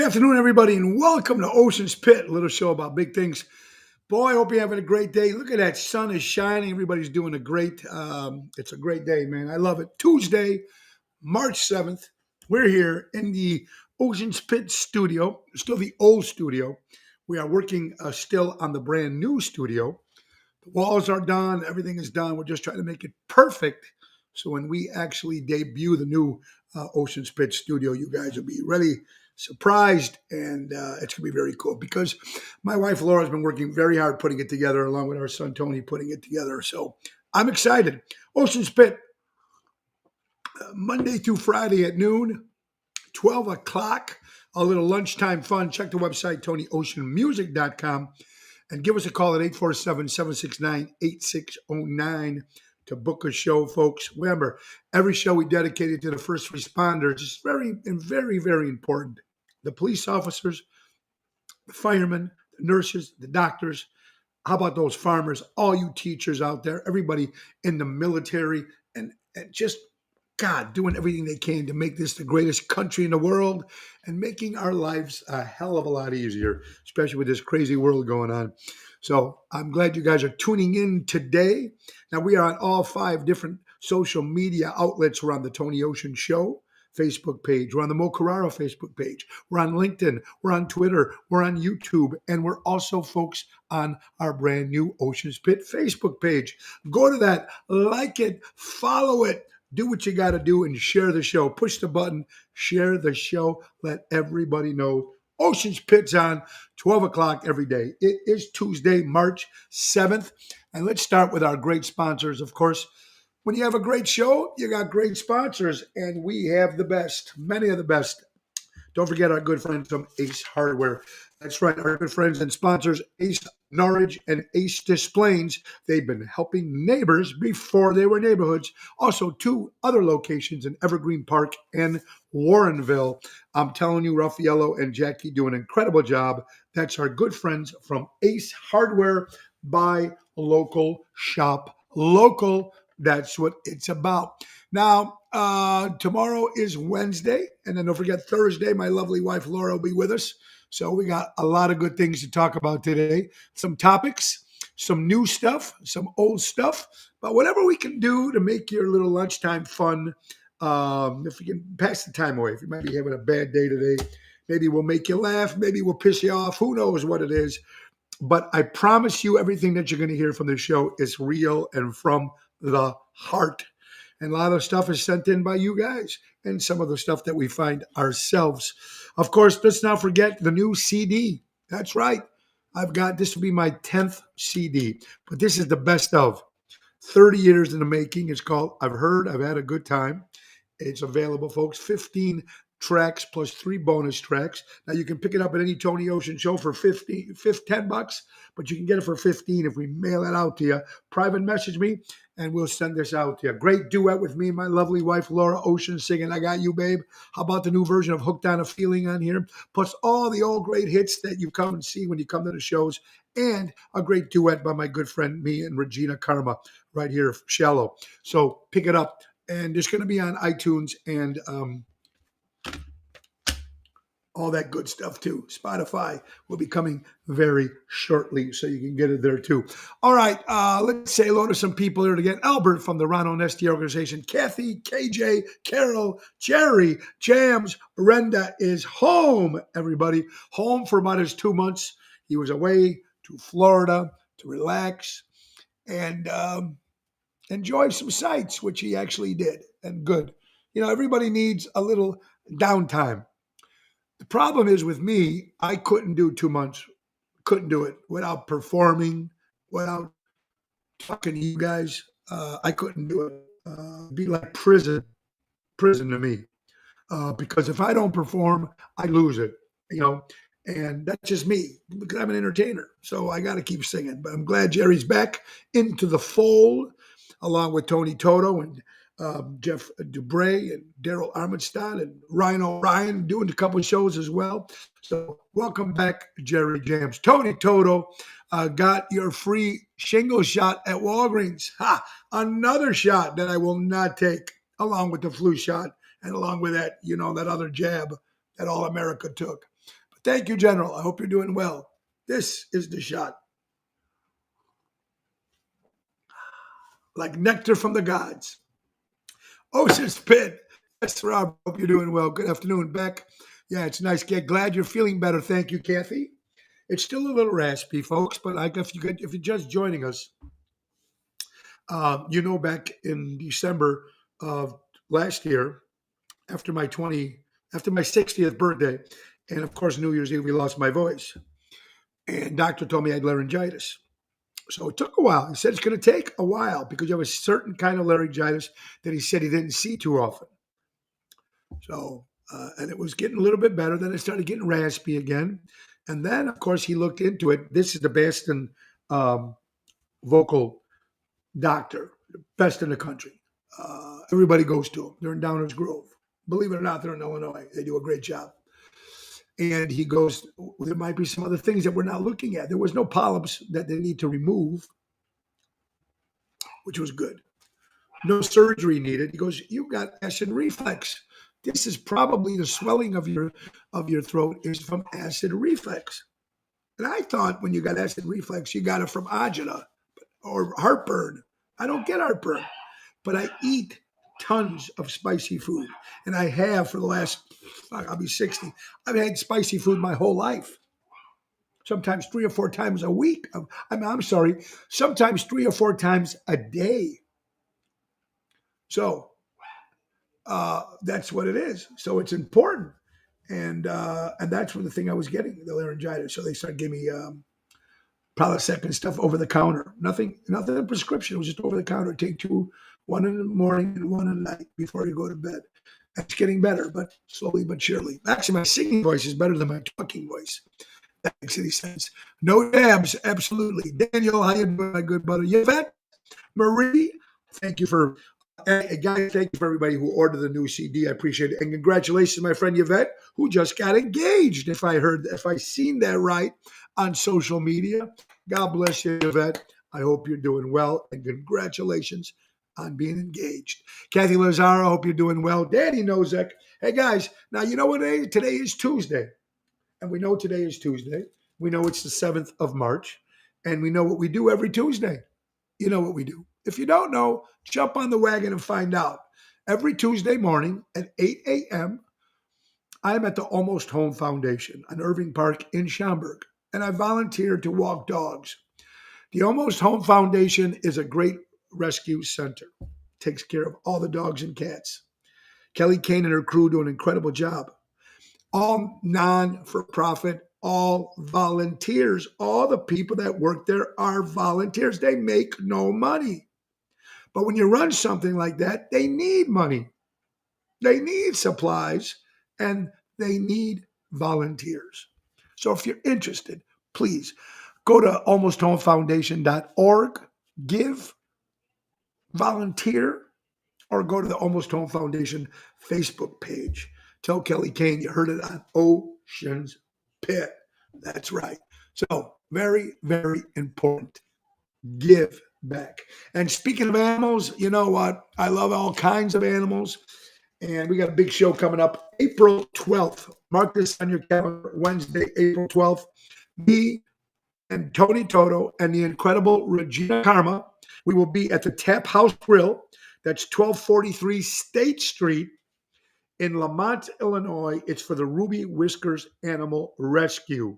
afternoon, everybody, and welcome to Ocean's Pit, a little show about big things. Boy, I hope you're having a great day. Look at that sun is shining. Everybody's doing a great. It's a great day, man. I love it. Tuesday, March 7th. We're here in the Ocean's Pit studio, still the old studio. We are working still on the brand new studio. The walls are done. Everything is done. We're just trying to make it perfect. So when we actually debut the new Ocean's Pit studio, you guys will be really surprised, and it's going to be very cool because my wife Laura has been working very hard putting it together, along with our son Tony putting it together. So I'm excited. Ocean's Pit, Monday through Friday at noon, 12 o'clock, a little lunchtime fun. Check the website, TonyOceanMusic.com, and give us a call at 847-769-8609 to book a show, folks. Remember, every show we dedicated to the first responders is very, very, very important. The police officers, the firemen, the nurses, the doctors. How about those farmers, all you teachers out there, everybody in the military, and just God doing everything they can to make this the greatest country in the world and making our lives a hell of a lot easier, especially with this crazy world going on. So I'm glad you guys are tuning in today. Now, we are on all 5 different social media outlets. We're on the Tony Ocean Show Facebook page. We're on the Mo Carraro Facebook page. We're on LinkedIn. We're on Twitter. We're on YouTube. And we're also, folks, on our brand new Ocean's Pit Facebook page. Go to that, like it, follow it. Do what you got to do and share the show. Push the button, share the show. Let everybody know Ocean's Pit's on 12 o'clock every day. It is Tuesday, March 7th. And let's start with our great sponsors. Of course, when you have a great show, you got great sponsors, and we have the best, many of the best. Don't forget our good friends from Ace Hardware. That's right, our good friends and sponsors, Ace Norwich and Ace Displays. They've been helping neighbors before they were neighborhoods. Also, 2 other locations in Evergreen Park and Warrenville. I'm telling you, Raffaello and Jackie do an incredible job. That's our good friends from Ace Hardware. Buy local, shop local. That's what it's about. Now, tomorrow is Wednesday, and then don't forget Thursday, my lovely wife Laura will be with us. So we got a lot of good things to talk about today. Some topics, some new stuff, some old stuff, but whatever we can do to make your little lunchtime fun. If we can pass the time away, if you might be having a bad day today, maybe we'll make you laugh, maybe we'll piss you off. Who knows what it is? But I promise you, everything that you're going to hear from the show is real and from the heart. And a lot of stuff is sent in by you guys and some of the stuff that we find ourselves. Of course, let's not forget the new CD. That's right. I've got this will be my 10th CD, but this is the best of 30 years in the making. It's called I've Heard, I've Had a Good Time. It's available, folks. 15 tracks plus 3 bonus tracks. Now you can pick it up at any Tony Ocean show for $10, but you can get it for 15 if we mail it out to you. Private message me and we'll send this out to you. Great duet with me and my lovely wife Laura Ocean singing I Got You Babe. How about the new version of Hooked on a Feeling on here? Plus all the old great hits that you come and see when you come to the shows, and a great duet by my good friend me and Regina Karma right here, Shallow. So pick it up. And it's going to be on iTunes and all that good stuff too. Spotify will be coming very shortly, so you can get it there too. All right, let's say hello to some people here again. Albert from the Ron Onesti organization. Kathy, KJ, Carol, Jerry, Jams, Brenda is home, everybody. Home for about his 2 months. He was away to Florida to relax and enjoy some sights, which he actually did, and good. You know, everybody needs a little downtime. The problem is with me, I couldn't do 2 months, couldn't do it without performing, without talking to you guys. I couldn't do it. It'd be like prison to me. Because if I don't perform, I lose it, you know, and that's just me because I'm an entertainer. So I got to keep singing. But I'm glad Jerry's back into the fold, along with Tony Toto and Jeff Dubray and Daryl Armstead and Ryan O'Ryan doing a couple of shows as well. So welcome back, Jerry Jams. Tony Toto got your free shingle shot at Walgreens. Ha! Another shot that I will not take, along with the flu shot and along with that, you know, that other jab that all America took. Thank you, General. I hope you're doing well. This is the shot. Like nectar from the gods. Ocean's Pit. Yes, Rob. Hope you're doing well. Good afternoon, Beck. Yeah, it's nice. Glad you're feeling better. Thank you, Kathy. It's still a little raspy, folks, but if you're just joining us, back in December of last year, after my 60th birthday, and of course New Year's Eve, we lost my voice, and doctor told me I had laryngitis. So it took a while. He said it's going to take a while because you have a certain kind of laryngitis that he said he didn't see too often. So, and it was getting a little bit better. Then it started getting raspy again. And then, of course, he looked into it. This is the Baston vocal doctor, best in the country. Everybody goes to him. They're in Downers Grove. Believe it or not, they're in Illinois. They do a great job. And he goes, there might be some other things that we're not looking at. There was no polyps that they need to remove, which was good. No surgery needed. He goes, you got acid reflux. This is probably the swelling of your throat is from acid reflux. And I thought when you got acid reflux, you got it from agita or heartburn. I don't get heartburn, but I eat tons of spicy food. And I have for the last, I'll be 60. I've had spicy food my whole life. Sometimes 3 or 4 times a week. I'm sorry, sometimes 3 or 4 times a day. So that's what it is. So it's important. And that's what the thing I was getting, the laryngitis. So they started giving me Prilosec and stuff over the counter. Nothing in prescription. It was just over the counter. Take 2, 1 in the morning and 1 at night before you go to bed. It's getting better, but slowly but surely. Actually, my singing voice is better than my talking voice. That makes any sense. No dabs, absolutely. Daniel, how you doing, my good brother? Yvette, Marie, thank you for guys. Thank you for everybody who ordered the new CD. I appreciate it, and congratulations, my friend Yvette, who just got engaged. If I seen that right on social media, God bless you, Yvette. I hope you're doing well, and congratulations on being engaged. Kathy Lazaro, I hope you're doing well. Danny Nozek. Hey guys, now you know what today is Tuesday. And we know today is Tuesday. We know it's the 7th of March. And we know what we do every Tuesday. You know what we do. If you don't know, jump on the wagon and find out. Every Tuesday morning at 8 a.m., I'm at the Almost Home Foundation on Irving Park in Schaumburg. And I volunteer to walk dogs. The Almost Home Foundation is a great rescue center. Takes care of all the dogs and cats. Kelly Kane and her crew do an incredible job. All non-for-profit, all volunteers. All the people that work there are volunteers. They make no money. But when you run something like that, they need money. They need supplies, and they need volunteers. So if you're interested, please go to almosthomefoundation.org, give, volunteer, or go to the Almost Home Foundation Facebook page. Tell Kelly Kane you heard it on Ocean's Pit. That's right. So very, very important. Give back. And speaking of animals, you know what? I love all kinds of animals. And we got a big show coming up April 12th. Mark this on your calendar, Wednesday, April 12th. Me and Tony Toto and the incredible Regina Karma. We will be at the Tap House Grill. That's 1243 State Street in Lamont, Illinois. It's for the Ruby Whiskers Animal Rescue.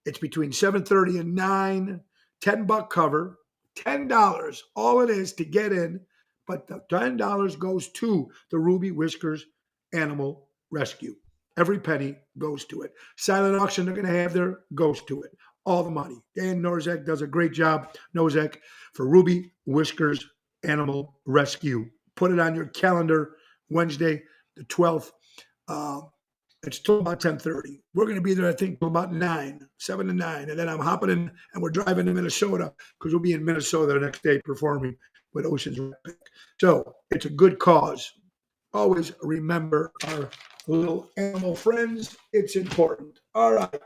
It's between 7:30 and 9, $10 cover, $10. All it is to get in, but the $10 goes to the Ruby Whiskers Animal Rescue. Every penny goes to it. Silent auction they're going to have there goes to it. All the money. Dan Norzek does a great job, Norzek, for Ruby Whiskers Animal Rescue. Put it on your calendar, Wednesday, the 12th. It's till about 10:30. We're going to be there, I think, till about 9, 7 to 9. And then I'm hopping in and we're driving to Minnesota because we'll be in Minnesota the next day performing with Ocean's Epic. So it's a good cause. Always remember our little animal friends. It's important. All right.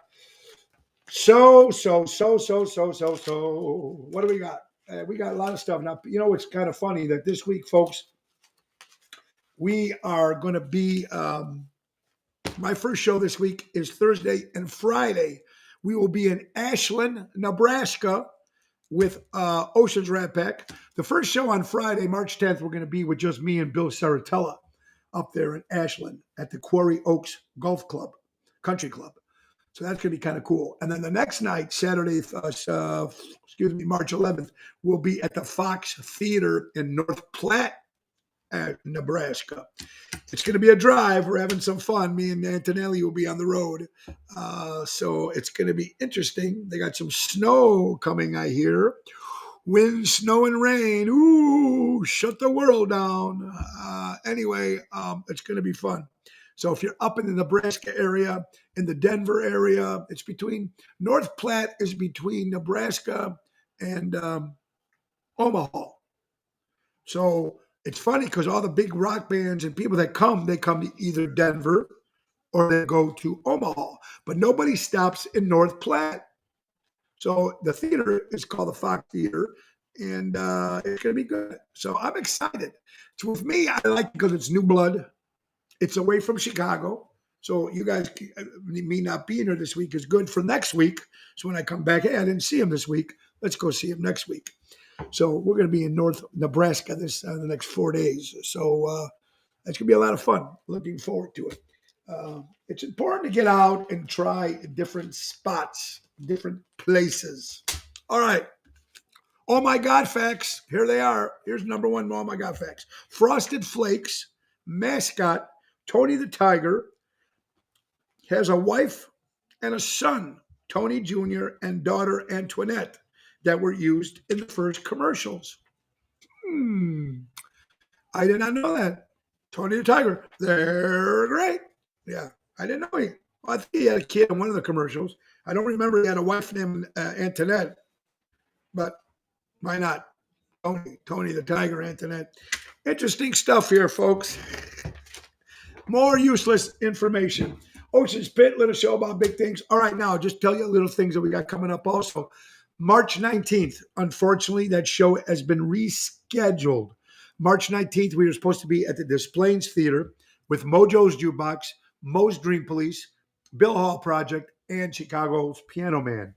So. What do we got? We got a lot of stuff. Now, you know, it's kind of funny that this week, folks, we are going to be My first show this week is Thursday and Friday. We will be in Ashland, Nebraska with Oceans Rat Pack. The first show on Friday, March 10th, we're going to be with just me and Bill Saratella up there in Ashland at the Quarry Oaks Golf Club, Country Club. So that's going to be kind of cool. And then the next night, Saturday, March 11th, we'll be at the Fox Theater in North Platte, Nebraska. It's going to be a drive. We're having some fun. Me and Antonelli will be on the road. So it's going to be interesting. They got some snow coming, I hear. Wind, snow, and rain. Ooh, shut the world down. Anyway, it's going to be fun. So if you're up in the Nebraska area, in the Denver area, it's between, North Platte is between Nebraska and Omaha. So it's funny because all the big rock bands and people that come, they come to either Denver or they go to Omaha. But nobody stops in North Platte. So the theater is called the Fox Theater, and it's going to be good. So I'm excited. So with me, I like it because it's new blood. It's away from Chicago. So you guys, me not being here this week is good for next week. So when I come back, hey, I didn't see him this week. Let's go see him next week. So we're going to be in North Nebraska the next 4 days. So it's going to be a lot of fun. Looking forward to it. It's important to get out and try different spots, different places. All right. Oh my God facts. Here they are. Here's number one. Oh my God facts. Frosted Flakes mascot Tony the Tiger has a wife and a son, Tony Jr. and daughter Antoinette, that were used in the first commercials. I did not know that. Tony the Tiger, they're great. Yeah, I didn't know he. Well, I think he had a kid in one of the commercials. I don't remember he had a wife named Antoinette, but why not? Tony the Tiger, Antoinette. Interesting stuff here, folks. More useless information. Ocean's Pit, little show about big things. All right, now just tell you little things that we got coming up also. March 19th, unfortunately, that show has been rescheduled. March 19th, we were supposed to be at the Des Plaines Theater with Mojo's Jukebox, Moe's Dream Police, Bill Hall Project, and Chicago's Piano Man.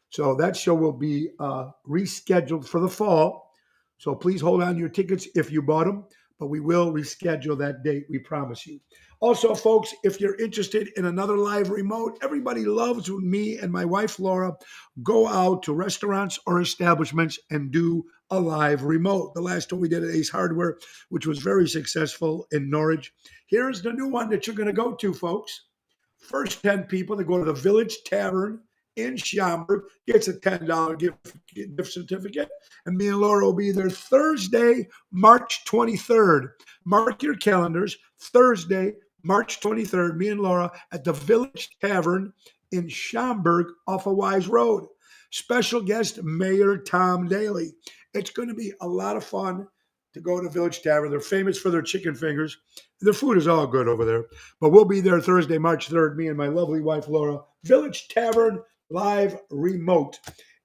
So that show will be rescheduled for the fall. So please hold on to your tickets if you bought them, but we will reschedule that date, we promise you. Also, folks, if you're interested in another live remote, everybody loves when me and my wife, Laura, go out to restaurants or establishments and do a live remote. The last one we did at Ace Hardware, which was very successful in Norwich. Here's the new one that you're going to go to, folks. First 10 people that go to the Village Tavern in Schaumburg gets a $10 gift certificate. And me and Laura will be there Thursday, March 23rd. Mark your calendars. Thursday, March 23rd, me and Laura at the Village Tavern in Schaumburg off of Wise Road. Special guest, Mayor Tom Daly. It's going to be a lot of fun to go to Village Tavern. They're famous for their chicken fingers. Their food is all good over there. But we'll be there Thursday, March 3rd, me and my lovely wife, Laura. Village Tavern live remote.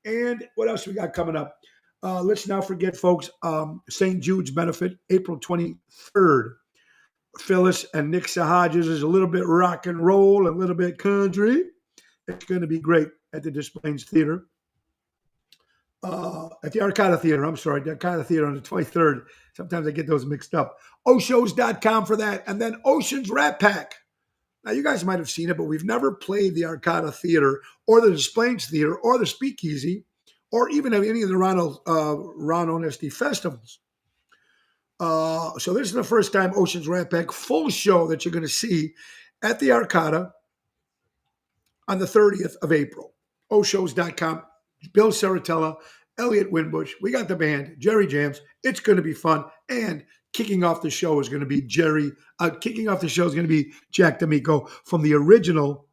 And what else we got coming up? Let's not forget, folks, St. Jude's benefit, April 23rd. Phyllis and Nick Sahajas is a little bit rock and roll, a little bit country. It's going to be great at the Des Plaines Theater. At the Arcada Theater, the Arcada Theater on the 23rd. Sometimes I get those mixed up. Oshows.com for that. And then Oceans Rat Pack. Now, you guys might have seen it, but we've never played the Arcada Theater or the Des Plaines Theater or the Speakeasy or even any of the Ron Onesti festivals. So this is the first time Oceans Rat Pack full show that you're going to see at the Arcada on the 30th of April. Oshows.com, Bill Saratella, Elliot Winbush. We got the band, Jerry Jams. It's going to be fun. And kicking off the show is going to be Jack D'Amico from the original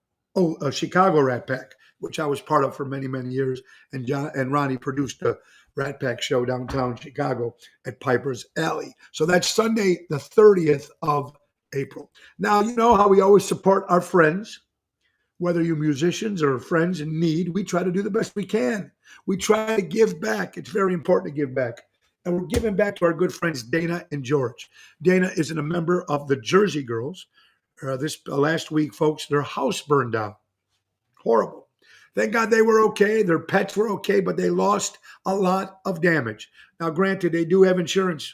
Chicago Rat Pack, which I was part of for many, many years. And Ronnie produced the Rat Pack show downtown Chicago at Piper's Alley. So that's Sunday, the 30th of April. Now, you know how we always support our friends, whether you're musicians or friends in need. We try to do the best we can. We try to give back. It's very important to give back. And we're giving back to our good friends, Dana and George. Dana is a member of the Jersey Girls. this last week, folks. Their house burned down. Horrible. Thank God they were okay. Their pets were okay, but they lost a lot of damage. Now, granted, they do have insurance,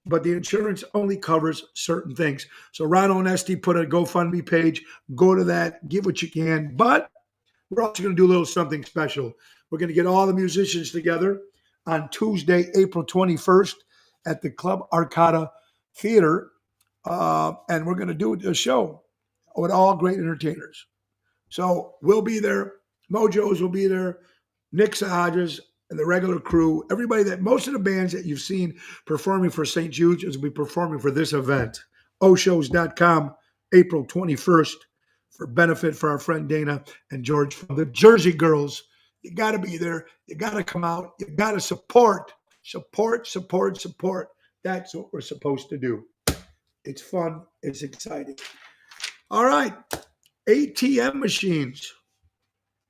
but the insurance only covers certain things. So Ron Onesti put a GoFundMe page. Go to that, give what you can. But we're also going to do a little something special. We're going to get all the musicians together on Tuesday, April 21st at the Club Arcada Theater. And we're going to do a show with all great entertainers. So we'll be there. Mojo's will be there. Nick Sahajas and the regular crew. Everybody most of the bands that you've seen performing for St. Jude's will be performing for this event. Oshows.com, April 21st, for benefit for our friend Dana and George from the Jersey Girls. You got to be there. You got to come out. You got to support. Support. That's what we're supposed to do. It's fun. It's exciting. All right. ATM machines.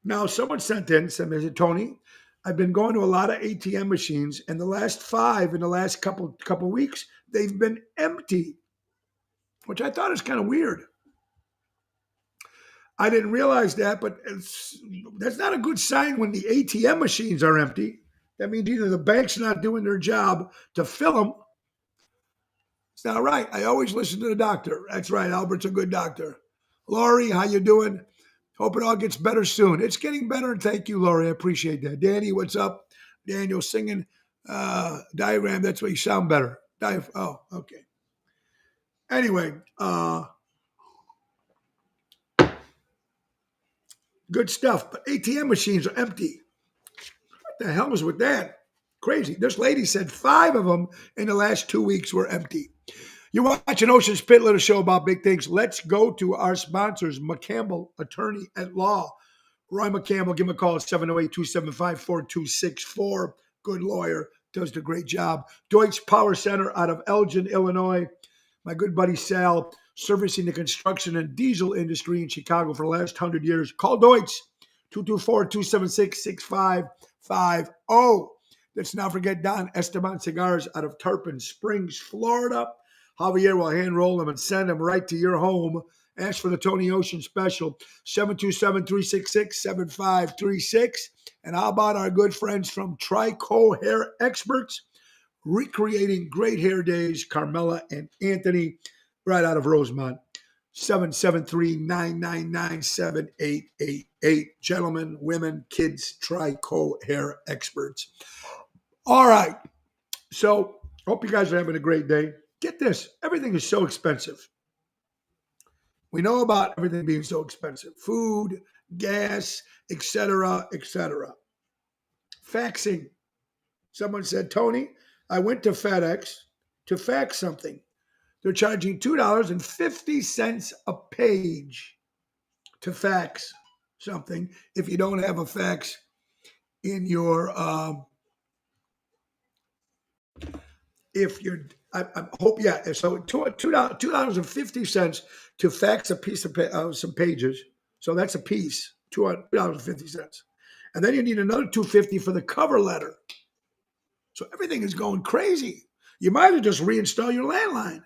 Now, someone sent in, said, Tony, I've been going to a lot of ATM machines, and the last 5 in the last couple weeks, they've been empty, which I thought is kind of weird. I didn't realize that, but that's not a good sign when the ATM machines are empty. That means either the bank's not doing their job to fill them. It's not right. I always listen to the doctor. That's right. Albert's a good doctor. Laurie, how you doing? Hope it all gets better soon. It's getting better. Thank you, Laurie. I appreciate that. Danny, what's up? Daniel singing diagram. That's why you sound better. Oh, okay. Anyway, good stuff. But ATM machines are empty. What the hell is with that? Crazy. This lady said 5 of them in the last 2 weeks were empty. You're watching Ocean's Pit, little show about big things. Let's go to our sponsors, McCampbell, attorney at law. Roy McCampbell, give him a call at 708-275-4264. Good lawyer, does the great job. Deutsch Power Center out of Elgin, Illinois. My good buddy Sal, servicing the construction and diesel industry in Chicago for the last 100 years. Call Deutsch, 224-276-6550. Let's not forget Don Esteban Cigars out of Tarpon Springs, Florida. Javier will hand roll them and send them right to your home. Ask for the Tony Ocean special, 727-366-7536. And how about our good friends from Trico Hair Experts, recreating great hair days, Carmela and Anthony, right out of Rosemont, 773-999-7888. Gentlemen, women, kids, Trico Hair Experts. All right. So, hope you guys are having a great day. Get this, everything is so expensive. We know about everything being so expensive. Food, gas, etc., etc. Faxing. Someone said, Tony, I went to FedEx to fax something. They're charging $2.50 a page to fax something if you don't have a fax in your So $2.50 to fax a piece of some pages. So that's a piece, $2.50. And then you need another $2.50 for the cover letter. So everything is going crazy. You might as well just reinstall your landline.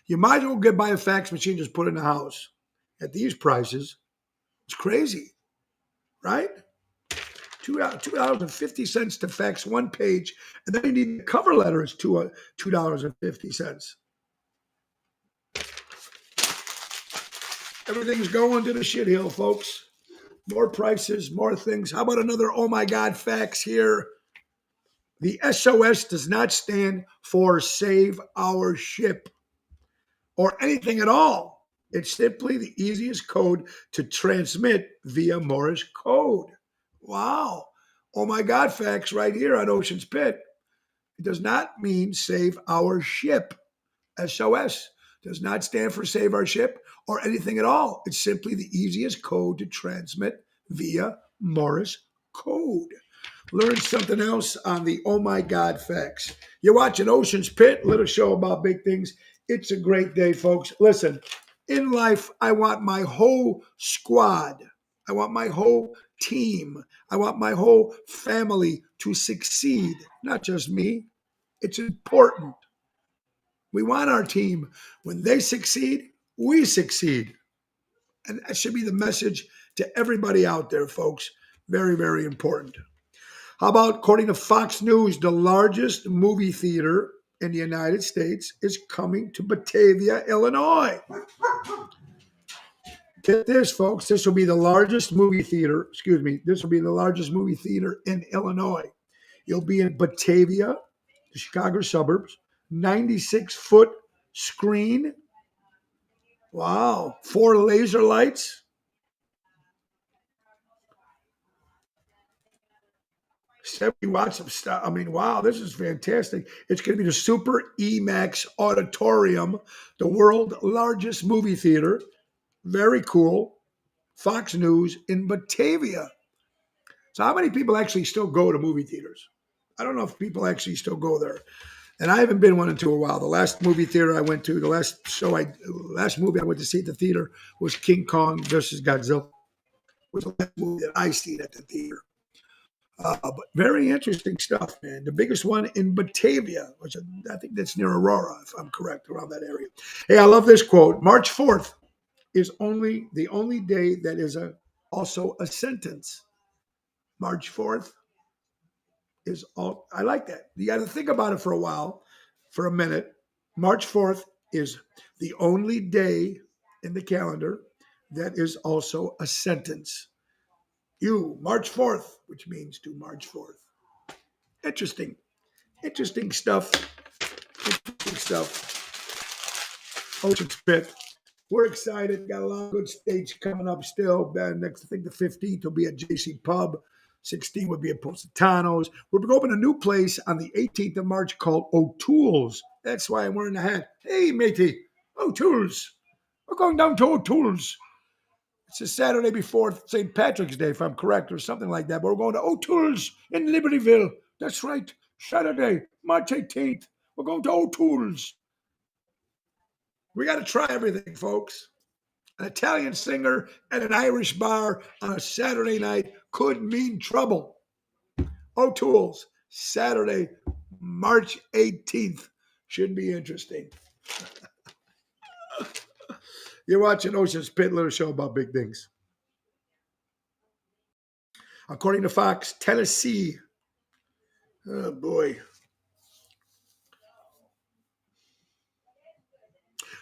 You might as well buy a fax machine, just put it in the house. At these prices, it's crazy, right? $2.50 to fax one page, and then you need the cover letter is $2.50. Everything's going to the shithill, folks. More prices, more things. How about another oh my God fax here? The SOS does not stand for Save Our Ship or anything at all. It's simply the easiest code to transmit via Morse code. Wow. Oh my God, facts right here on Ocean's Pit. It does not mean save our ship. SOS does not stand for save our ship or anything at all. It's simply the easiest code to transmit via Morse code. Learn something else on the Oh My God facts. You're watching Ocean's Pit, little show about big things. It's a great day, folks. Listen, in life, I want my whole squad. I want my whole team. I want my whole family to succeed, not just me. It's important. We want our team, when they succeed, we succeed. And that should be the message to everybody out there, folks. Very, very important. How about, according to Fox News, the largest movie theater in the United States is coming to Batavia, Illinois. Get this, folks. This will be the largest movie theater. Excuse me. This will be the largest movie theater in Illinois. You'll be in Batavia, the Chicago suburbs. 96-foot screen. Wow. 4 laser lights. 70 watts of stuff. I mean, wow, this is fantastic. It's going to be the Super EMAX Auditorium, the world's largest movie theater. Very cool. Fox News in Batavia. So how many people actually still go to movie theaters? I don't know if people actually still go there. And I haven't been one into a while. The last movie theater I went to, the last movie I went to see at the theater was King Kong versus Godzilla. It was the last movie that I seen at the theater. But very interesting stuff, man. The biggest one in Batavia, which I think that's near Aurora, if I'm correct, around that area. Hey, I love this quote. March 4th is the only day that is also a sentence. March 4th is all. I like that. You got to think about it for a while, for a minute. March 4th is the only day in the calendar that is also a sentence. You, March 4th, which means to March 4th. Interesting. Interesting stuff. Interesting stuff. Ocean Spit. We're excited. Got a lot of good stage coming up still. Next, I think the 15th will be at JC Pub. 16th would be at Positano's. We're going to open a new place on the 18th of March called O'Toole's. That's why I'm wearing the hat. Hey, matey. O'Toole's. We're going down to O'Toole's. It's a Saturday before St. Patrick's Day, if I'm correct, or something like that. But we're going to O'Toole's in Libertyville. That's right. Saturday, March 18th. We're going to O'Toole's. We got to try everything, folks. An Italian singer at an Irish bar on a Saturday night could mean trouble. O'Toole's, Saturday, March 18th. Should be interesting. You're watching Ocean Spit, little show about big things. According to Fox, Tennessee. Oh, boy.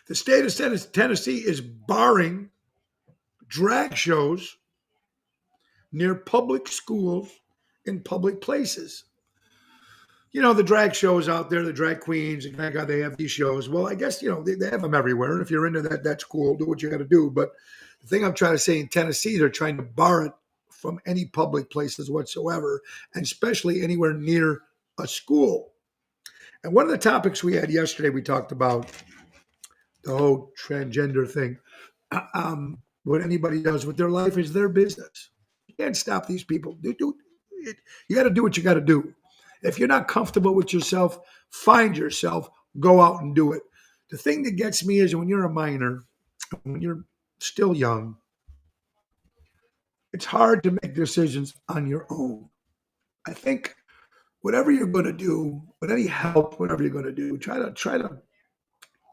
The state of Tennessee is barring drag shows near public schools in public places. You know, the drag shows out there, the drag queens, and thank God they have these shows. Well, I guess, they have them everywhere. And if you're into that, that's cool. Do what you got to do. But the thing I'm trying to say, in Tennessee, they're trying to bar it from any public places whatsoever, and especially anywhere near a school. And one of the topics we had yesterday, we talked about the whole transgender thing. What anybody does with their life is their business. You can't stop these people. You got to do what you got to do. If you're not comfortable with yourself, find yourself, go out and do it. The thing that gets me is when you're a minor, when you're still young, it's hard to make decisions on your own. I think whatever you're going to do, with any help, whatever you're going to do, try to,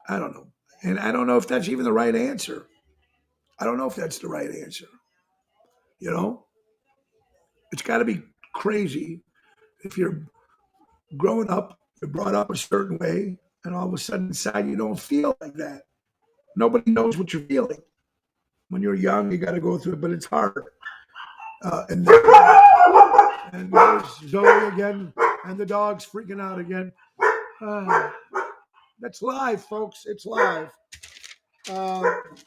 I don't know. And I don't know if that's even the right answer. I don't know if that's the right answer. It's got to be crazy if you're growing up, you're brought up a certain way, and all of a sudden inside you don't feel like that. Nobody knows what you're feeling. When you're young, you got to go through it, but it's hard. And there's Zoe again, and the dog's freaking out again. That's live, folks. It's live.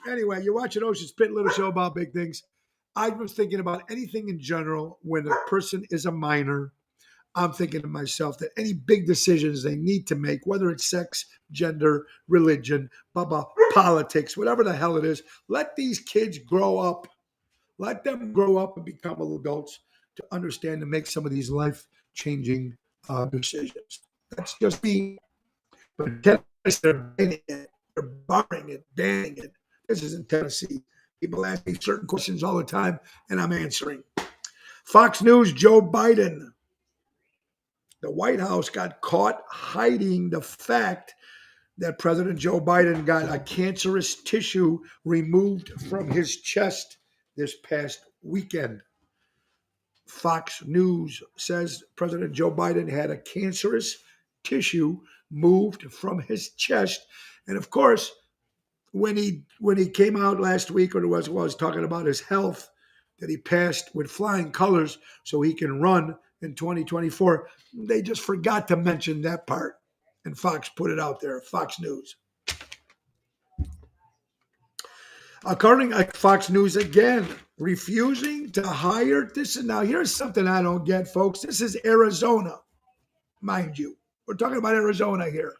Anyway, you're watching Ocean Spit, little show about big things. I was thinking about anything in general when a person is a minor. I'm thinking to myself that any big decisions they need to make, whether it's sex, gender, religion, politics, whatever the hell it is, let these kids grow up. Let them grow up and become adults to understand and make some of these life-changing decisions. That's just me. But they're banning it. They're barring it, banning it. This is in Tennessee. People ask me certain questions all the time, and I'm answering. Fox News, Joe Biden. The White House got caught hiding the fact that President Joe Biden got a cancerous tissue removed from his chest this past weekend. Fox News says President Joe Biden had a cancerous tissue moved from his chest. And of course, when he came out last week, or was talking about his health, that he passed with flying colors so he can run in 2024, they just forgot to mention that part. And Fox put it out there, Fox News. According to Fox News again, refusing to hire this. Now, here's something I don't get, folks. This is Arizona, mind you. We're talking about Arizona here.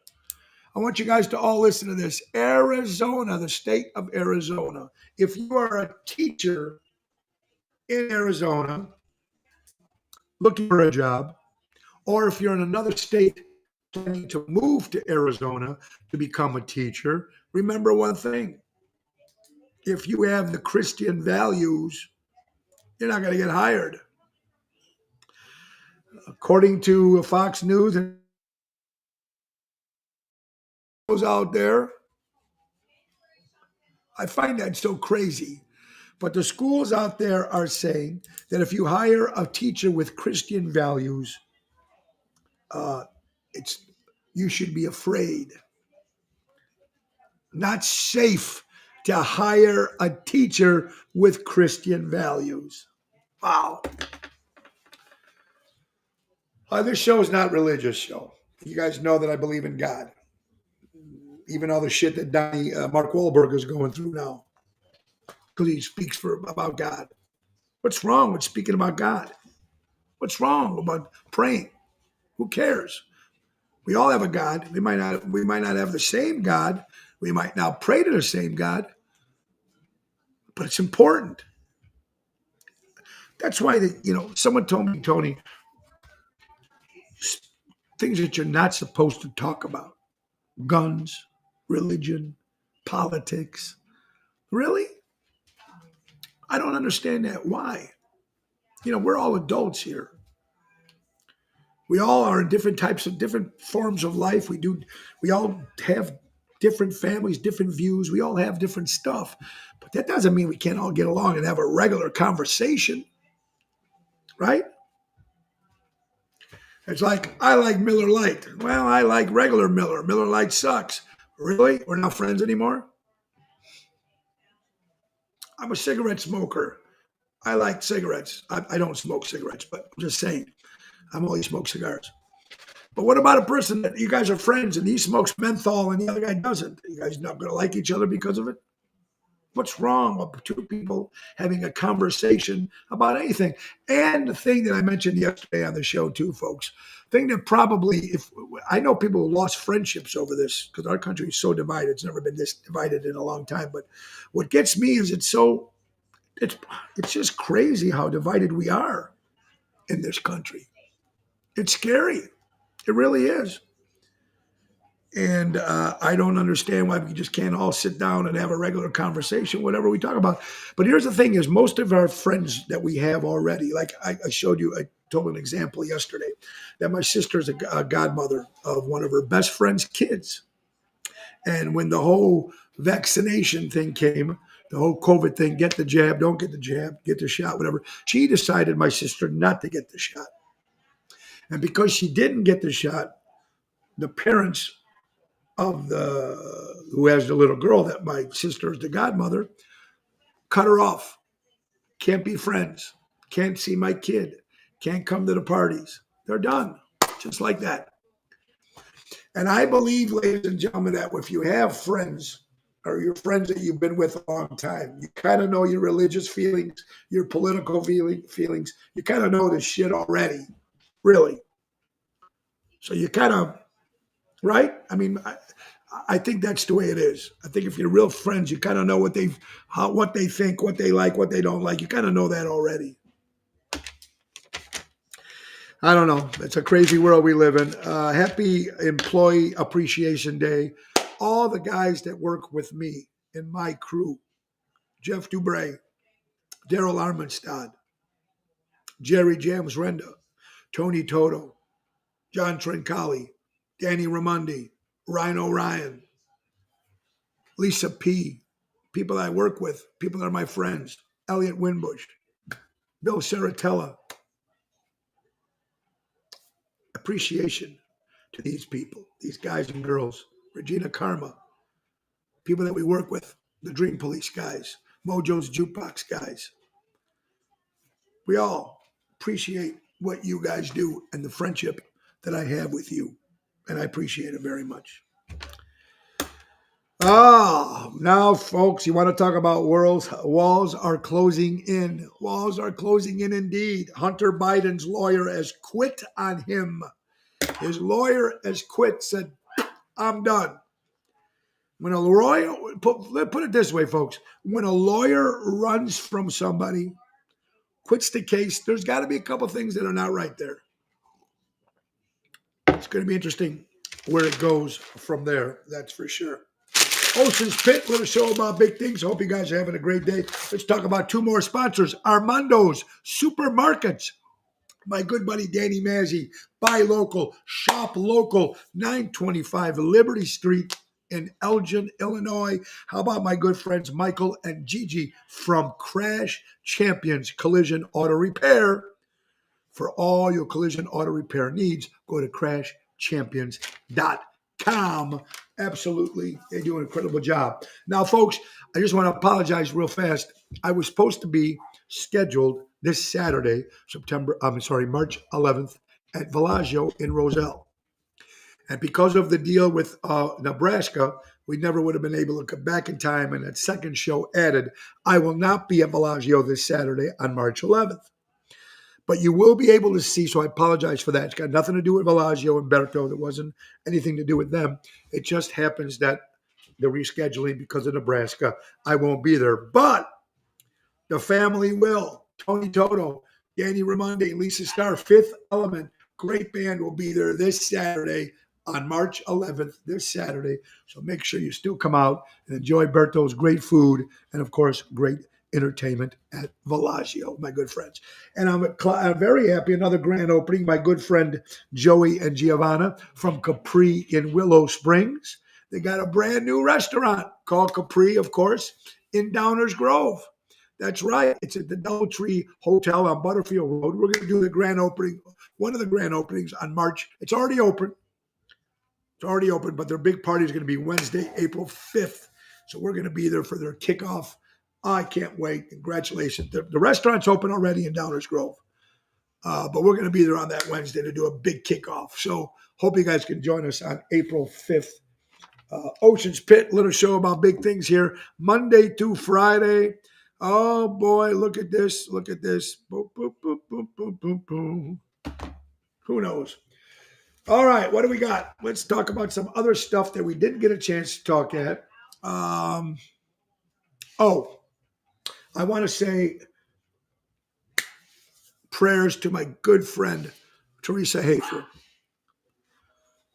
I want you guys to all listen to this. Arizona, the state of Arizona. If you are a teacher in Arizona looking for a job, or if you're in another state planning to move to Arizona to become a teacher, remember one thing. If you have the Christian values, you're not going to get hired. According to Fox News and those out there, I find that so crazy. But the schools out there are saying that if you hire a teacher with Christian values, it's you should be afraid. Not safe to hire a teacher with Christian values. Wow. This show is not religious show. You guys know that I believe in God. Even all the shit that Mark Wahlberg is going through now. Because he speaks about God. What's wrong with speaking about God? What's wrong about praying? Who cares? We all have a God. We might not have the same God. We might not pray to the same God. But it's important. That's why someone told me, Tony, things that you're not supposed to talk about. Guns, religion, politics. Really? I don't understand that. Why? We're all adults here. We all are in different forms of life. We all have different families, different views. We all have different stuff. But that doesn't mean we can't all get along and have a regular conversation. Right? It's like, I like Miller Lite. Well, I like regular Miller. Miller Lite sucks. Really? We're not friends anymore? I'm a cigarette smoker. I like cigarettes. I don't smoke cigarettes, but I'm just saying, I'm only smoke cigars. But what about a person that you guys are friends and he smokes menthol and the other guy doesn't? You guys not going to like each other because of it? What's wrong with two people having a conversation about anything? And the thing that I mentioned yesterday on the show too, folks, thing that probably, if I know people who lost friendships over this because our country is so divided. It's never been this divided in a long time. But what gets me is it's just crazy how divided we are in this country. It's scary. It really is. And I don't understand why we just can't all sit down and have a regular conversation, whatever we talk about. But here's the thing is most of our friends that we have already, like I showed you, I told an example yesterday that my sister's a godmother of one of her best friend's kids. And when the whole vaccination thing came, the whole COVID thing, get the jab, don't get the jab, get the shot, whatever, she decided, my sister, not to get the shot. And because she didn't get the shot, the parents of who has the little girl that my sister is the godmother, cut her off. Can't be friends. Can't see my kid. Can't come to the parties. They're done. Just like that. And I believe, ladies and gentlemen, that if you have friends or your friends that you've been with a long time, you kind of know your religious feelings, your political feelings. You kind of know this shit already, really. So you kind of, right? I mean, I think that's the way it is. I think if you're real friends, you kind of know what they think, what they like, what they don't like. You kind of know that already. I don't know. It's a crazy world we live in. Happy Employee Appreciation Day. All the guys that work with me in my crew, Jeff Dubray, Daryl Armenstad, Jerry James Renda, Tony Toto, John Trincali, Danny Ramundi, Ryan O'Ryan, Lisa P., people I work with, people that are my friends, Elliot Winbush, Bill Saratella. Appreciation to these people, these guys and girls, Regina Karma, people that we work with, the Dream Police guys, Mojo's Jukebox guys. We all appreciate what you guys do and the friendship that I have with you. And I appreciate it very much. Now, folks, you want to talk about walls are closing in. Walls are closing in indeed. Hunter Biden's lawyer has quit on him. His lawyer has quit, said, I'm done. When a lawyer, put it this way, folks, when a lawyer runs from somebody, quits the case, there's got to be a couple things that are not right there. It's going to be interesting where it goes from there, that's for sure. Ocean's Pit, little show about big things. Hope you guys are having a great day. Let's talk about two more sponsors. Armando's Supermarkets. My good buddy Danny Mazzi. Buy local, shop local. 925 Liberty Street in Elgin, Illinois. How about my good friends Michael and Gigi from Crash Champions Collision Auto Repair? For all your collision auto repair needs, go to crashchampions.com. Absolutely. They do an incredible job. Now, folks, I just want to apologize real fast. I was supposed to be scheduled this Saturday, March 11th at Villaggio in Roselle. And because of the deal with Nebraska, we never would have been able to come back in time. And that second show added, I will not be at Villaggio this Saturday on March 11th. But you will be able to see, so I apologize for that. It's got nothing to do with Villaggio and Berto. There wasn't anything to do with them. It just happens that the rescheduling because of Nebraska, I won't be there. But the family will. Tony Toto, Danny Raimondi, Lisa Starr, Fifth Element, great band will be there this Saturday on March 11th, this Saturday. So make sure you still come out and enjoy Berto's great food and, of course, great entertainment at Villaggio, my good friends. And I'm very happy, another grand opening, my good friend Joey and Giovanna from Capri in Willow Springs. They got a brand new restaurant called Capri, of course, in Downers Grove. That's right. It's at the Doubletree Hotel on Butterfield Road. We're going to do the grand opening, one of the grand openings on March. It's already open. But their big party is going to be Wednesday, April 5th. So we're going to be there for their kickoff. I can't wait. Congratulations. The restaurant's open already in Downers Grove. But we're going to be there on that Wednesday to do a big kickoff. So hope you guys can join us on April 5th. Ocean's Pit, little show about big things here. Monday to Friday. Oh, boy, look at this. Look at this. Boom, boom, boom, boom, boom, boom, boom. Who knows? All right, what do we got? Let's talk about some other stuff that we didn't get a chance to talk at. I want to say prayers to my good friend, Teresa Hafer.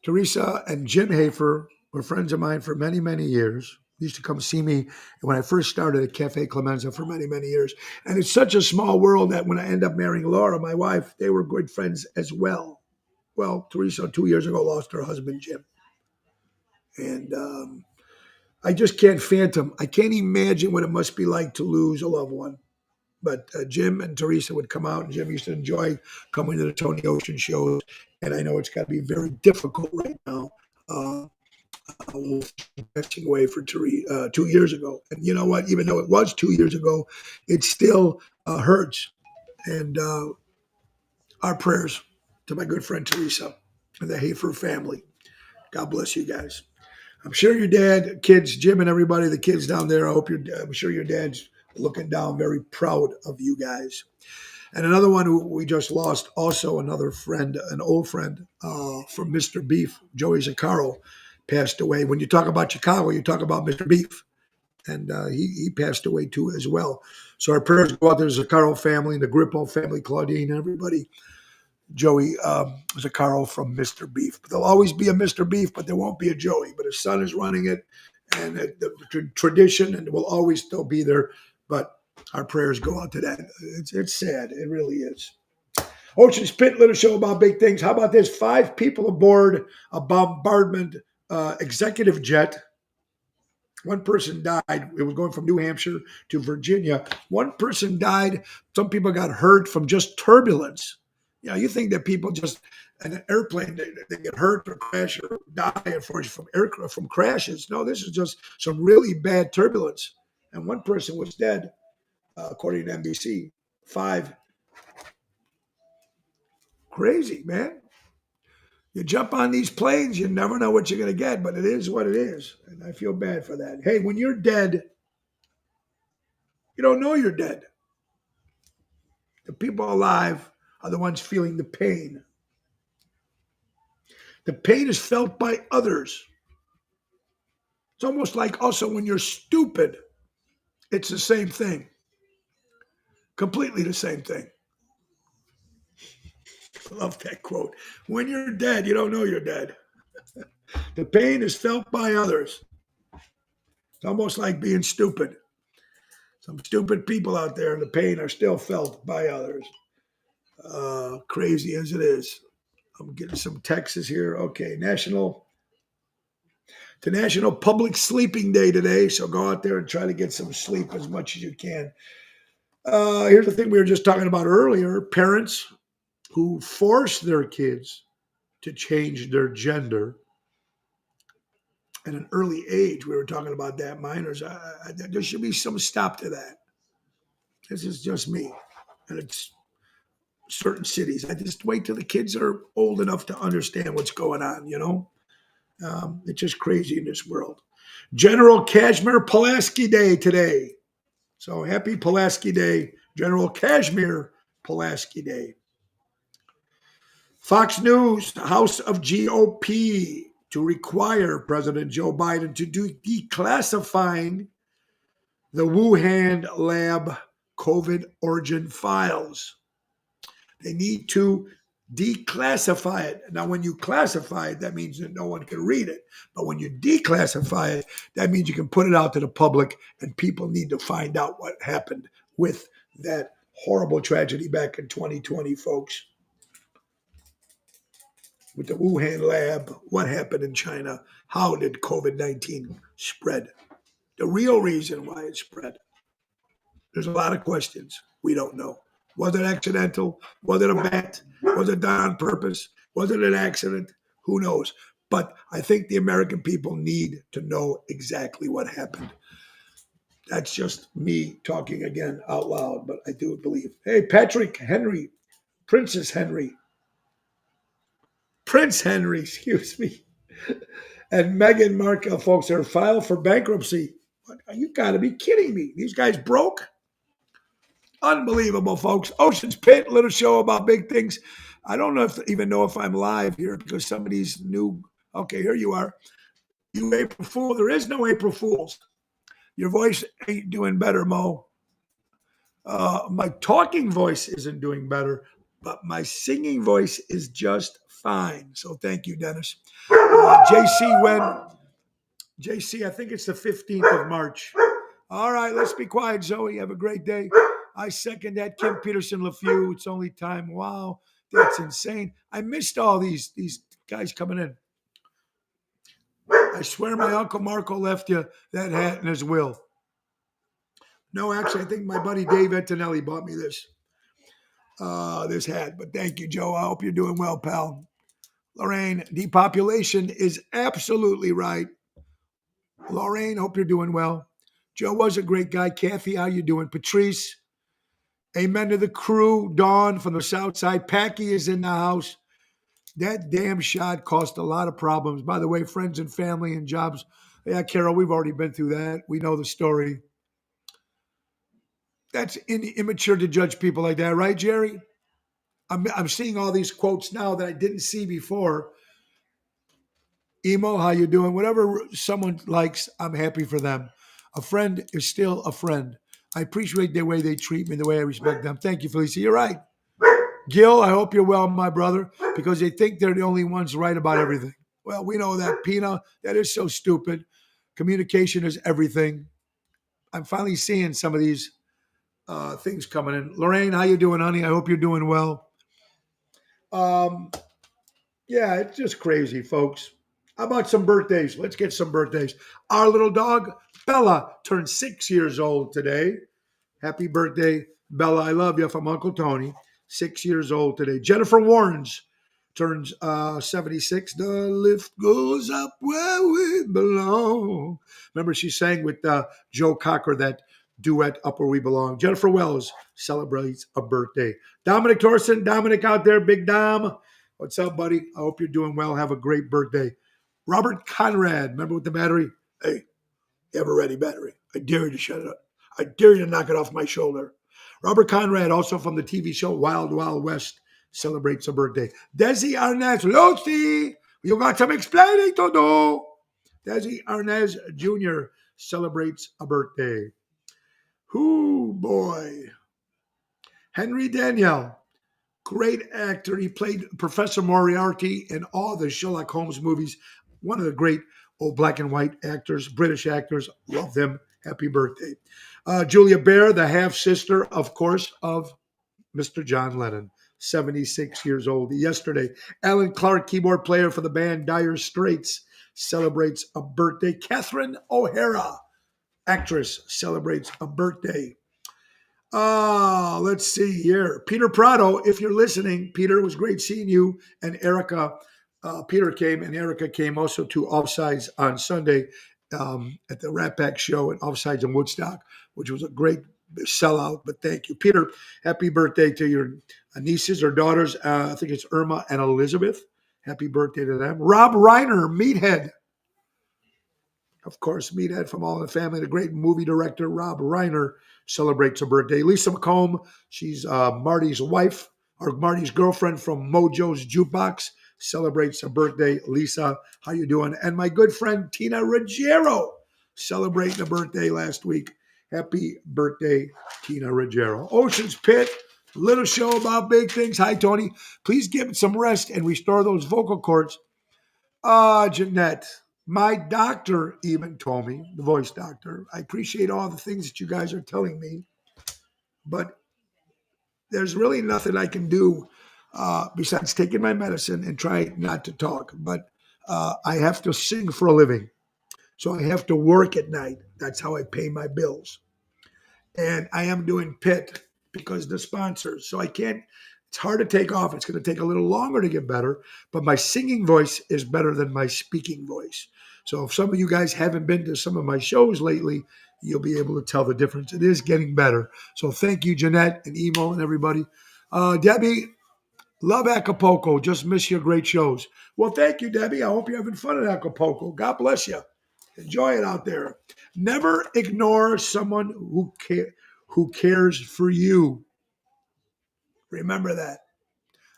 Teresa and Jim Hafer were friends of mine for many, many years. They used to come see me when I first started at Cafe Clemenza for many, many years. And it's such a small world that when I end up marrying Laura, my wife, they were good friends as well. Well, Teresa 2 years ago lost her husband, Jim. And I just can't fathom. I can't imagine what it must be like to lose a loved one. But Jim and Teresa would come out, and Jim used to enjoy coming to the Tony Ocean shows. And I know it's got to be very difficult right now. Passing away for 2 years ago. And you know what? Even though it was 2 years ago, it still hurts. And our prayers to my good friend Teresa and the Hafer family. God bless you guys. I'm sure your dad, kids, Jim and everybody, the kids down there, I'm sure your dad's looking down very proud of you guys. And another one who we just lost, also another friend, an old friend from Mr. Beef, Joey Zaccaro, passed away. When you talk about Chicago, you talk about Mr. Beef. And he passed away too as well. So our prayers go out to the Zaccaro family, the Grippo family, Claudine, everybody. Joey Zaccaro from Mr. Beef. But there'll always be a Mr. Beef, but there won't be a Joey. But his son is running it, and the tradition, and will always still be there. But our prayers go out to that. It's sad. It really is. Ocean's Pit, little show about big things. How about this? 5 people aboard a bombardment executive jet One person died. It was going from New Hampshire to Virginia. One person died. Some people got hurt from just turbulence. You think that people just in an airplane they get hurt or crash or die from aircraft from crashes. No, this is just some really bad turbulence. And one person was dead, according to NBC. Five. Crazy, man. You jump on these planes, you never know what you're going to get, but it is what it is. And I feel bad for that. Hey, when you're dead, you don't know you're dead. The people alive are the ones feeling the pain. The pain is felt by others. It's almost like also when you're stupid, it's the same thing. Completely the same thing. I love that quote. When you're dead, you don't know you're dead. The pain is felt by others. It's almost like being stupid. Some stupid people out there, and the pain are still felt by others. Crazy as it is. I'm getting some texts here. Okay, National Public Sleeping Day today, so go out there and try to get some sleep as much as you can. Here's the thing we were just talking about earlier: parents who force their kids to change their gender at an early age. We were talking about that, minors. There should be some stop to that. This is just me, and it's certain cities. I just wait till the kids are old enough to understand what's going on. It's just crazy in this world. General Kashmir Pulaski Day today. So happy Pulaski Day, General Kashmir Pulaski Day. Fox News, House of GOP to require President Joe Biden to do declassifying the Wuhan lab COVID origin files. They need to declassify it. Now, when you classify it, that means that no one can read it. But when you declassify it, that means you can put it out to the public and people need to find out what happened with that horrible tragedy back in 2020, folks. With the Wuhan lab, what happened in China? How did COVID-19 spread? The real reason why it spread. There's a lot of questions we don't know. Was it accidental? Was it a bet? Was it done on purpose? Was it an accident? Who knows? But I think the American people need to know exactly what happened. That's just me talking again out loud, but I do believe. Hey, Patrick Henry, Princess Henry, Prince Henry, excuse me, and Meghan Markle, folks, are filed for bankruptcy. You got to be kidding me. These guys broke? Unbelievable, folks. Ocean's Pit, little show about big things. I don't even know if I'm live here because some of these new. Okay, here you are. You April Fool. There is no April Fools. Your voice ain't doing better, Mo. My talking voice isn't doing better, but my singing voice is just fine. So thank you, Dennis. JC, when? JC, I think it's the 15th of March. All right, let's be quiet, Zoe. Have a great day. I second that. Kim Peterson LeFew. It's only time. Wow, that's insane. I missed all these guys coming in. I swear my Uncle Marco left you that hat in his will. No, actually, I think my buddy Dave Antonelli bought me this hat. But thank you, Joe. I hope you're doing well, pal. Lorraine, depopulation is absolutely right. Lorraine, hope you're doing well. Joe was a great guy. Kathy, how you doing? Patrice, amen to the crew. Dawn from the South Side. Packy is in the house. That damn shot caused a lot of problems. By the way, friends and family and jobs. Yeah, Carol, we've already been through that. We know the story. That's immature to judge people like that, right, Jerry? I'm seeing all these quotes now that I didn't see before. Emo, how you doing? Whatever someone likes, I'm happy for them. A friend is still a friend. I appreciate the way they treat me, the way I respect them. Thank you, Felicia. You're right. Gil, I hope you're well, my brother, because they think they're the only ones right about everything. Well, we know that, Pina. That is so stupid. Communication is everything. I'm finally seeing some of these things coming in. Lorraine, how you doing, honey? I hope you're doing well. Yeah, it's just crazy, folks. How about some birthdays? Let's get some birthdays. Our little dog, Bella, turned 6 years old today. Happy birthday, Bella. I love you from Uncle Tony. 6 years old today. Jennifer Warrens turns 76. The lift goes up where we belong. Remember, she sang with Joe Cocker that duet, Up Where We Belong. Jennifer Wells celebrates a birthday. Dominic Torsen, Dominic out there, Big Dom. What's up, buddy? I hope you're doing well. Have a great birthday. Robert Conrad, remember with the battery? Hey, you have a ready battery. I dare you to shut it up. I dare you to knock it off my shoulder. Robert Conrad, also from the TV show Wild Wild West, celebrates a birthday. Desi Arnaz, Lucy, you got some explaining to do. Desi Arnaz Jr. celebrates a birthday. Whoo, boy. Henry Daniell, great actor. He played Professor Moriarty in all the Sherlock Holmes movies. One of the great old black and white actors, British actors. Love them. Happy birthday. Julia Baer, the half-sister, of course, of Mr. John Lennon, 76 years old yesterday. Alan Clark, keyboard player for the band Dire Straits, celebrates a birthday. Catherine O'Hara, actress, celebrates a birthday. Let's see here. Peter Prado, if you're listening, Peter, it was great seeing you and Erica. Peter came and Erica came also to Offsides on Sunday at the Rat Pack show at Offsides in Woodstock, which was a great sellout. But thank you, Peter. Happy birthday to your nieces or daughters. I think it's Irma and Elizabeth. Happy birthday to them. Rob Reiner, Meathead. Of course, Meathead from All in the Family. The great movie director, Rob Reiner, celebrates a birthday. Lisa McComb, she's Marty's wife, or Marty's girlfriend from Mojo's Jukebox, celebrates a birthday. Lisa, how you doing? And my good friend Tina Ruggiero, celebrating a birthday last week. Happy birthday, Tina Ruggiero. Ocean's Pit, little show about big things. Hi, Tony. Please give it some rest and restore those vocal cords. Jeanette, my doctor even told me, the voice doctor, I appreciate all the things that you guys are telling me, but there's really nothing I can do besides taking my medicine and try not to talk. But I have to sing for a living. So I have to work at night. That's how I pay my bills. And I am doing PIT because the sponsors. So I can't, it's hard to take off. It's going to take a little longer to get better, but my singing voice is better than my speaking voice. So if some of you guys haven't been to some of my shows lately, you'll be able to tell the difference. It is getting better. So thank you, Jeanette and Emo and everybody. Debbie, love Acapulco. Just miss your great shows. Well, thank you, Debbie. I hope you're having fun at Acapulco. God bless you. Enjoy it out there. Never ignore someone who cares for you. Remember that.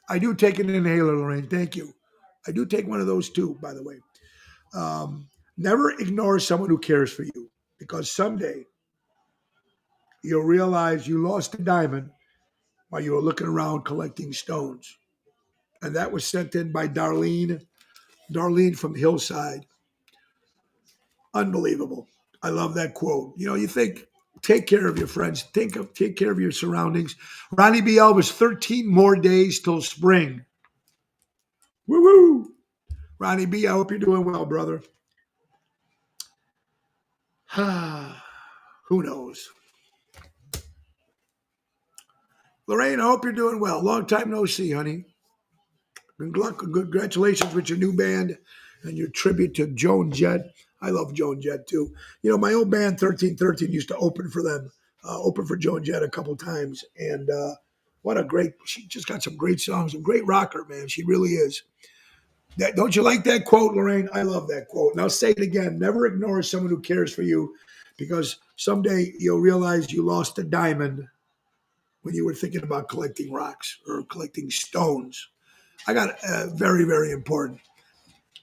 I do take an inhaler, Lorraine. Thank you. I do take one of those too, by the way. Never ignore someone who cares for you, because someday you'll realize you lost a diamond while you were looking around collecting stones. And that was sent in by Darlene from Hillside. Unbelievable. I love that quote. You know, you think, take care of your friends, take care of your surroundings. Ronnie B. Elvis, 13 more days till spring. Woo-woo. Ronnie B., I hope you're doing well, brother. Who knows? Lorraine, I hope you're doing well. Long time no see, honey. Good luck, congratulations with your new band and your tribute to Joan Jett. I love Joan Jett too. You know, my old band 1313 used to open for them, open for Joan Jett a couple times. And she just got some great songs, a great rocker, man. She really is. Don't you like that quote, Lorraine? I love that quote. And I'll say it again. Never ignore someone who cares for you, because someday you'll realize you lost a diamond when you were thinking about collecting rocks or collecting stones. I got very, very important.